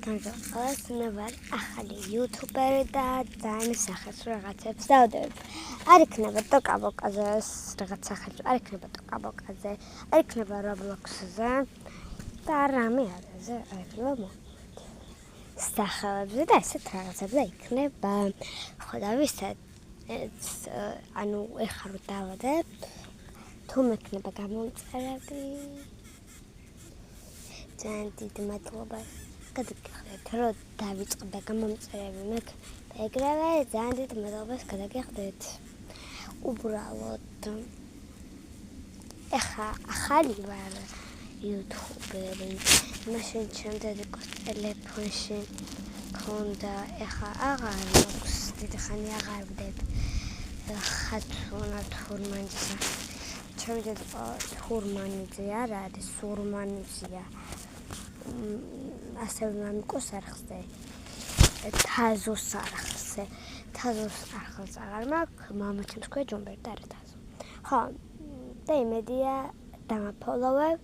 განსაკუთრებით მე ვარ ახალი იუთუბერი და ძალიან სახეს რაღაცებს დავდებ. არ იქნება ტოკაბოკაზე რაღაც სახეს, არ იქნება ტოკაბოკაზე, არ იქნება Roblox-ზე და რამე არაზე, არ იქნება სახელებზე და ესეთ რაღაცებზე იქნება. ხო და ვისაც ანუ ეხლა რომ დავადებ, თუ მექნება გამომწერები ძალიან დიდი მადლობა. გადაგიხდეთ, რომ დავიწყდა გამომწერები მექნება ეგრევე ძალიან დიდი მადლობას გადაგიხდეთ. უბრალოდ ეხლა ახალი ვარ იუთუბერი, მაშინ ჩემთან ტელეფონში მქონდა, ეხლა აღარ მაქვს, დიდი ხანი აღარ ვდებ ხათუნა თურმანიძე. ჩემი დედა თურმანიძე არ არის, სურმანიძეა. ასევე მამიკოს არხზე, თაზოს არხზე. თაზოს არხს აღარ მაქვს, მამაჩემს ქვია ჯუმბერი და არა თაზო. ხო, და იმედია დამაფოლოვებ,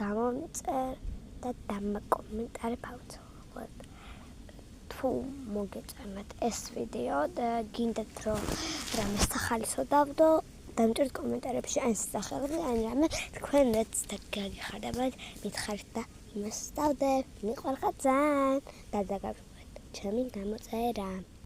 გამომწერ და დამაკომენტარებ აუცილებლად. თუ მოგეწონათ ეს ვიდეო და გინდათ რომ რამე სახალისო დავდო, დამჭერთ კომენტარებში ან სახელები, ან რამე თქვენაც და გაგიხადებათ, მითხარით და იმას დავდებ, მიყვარხარ ძალიან და დაგაგებთ ჩემი გამოწერა.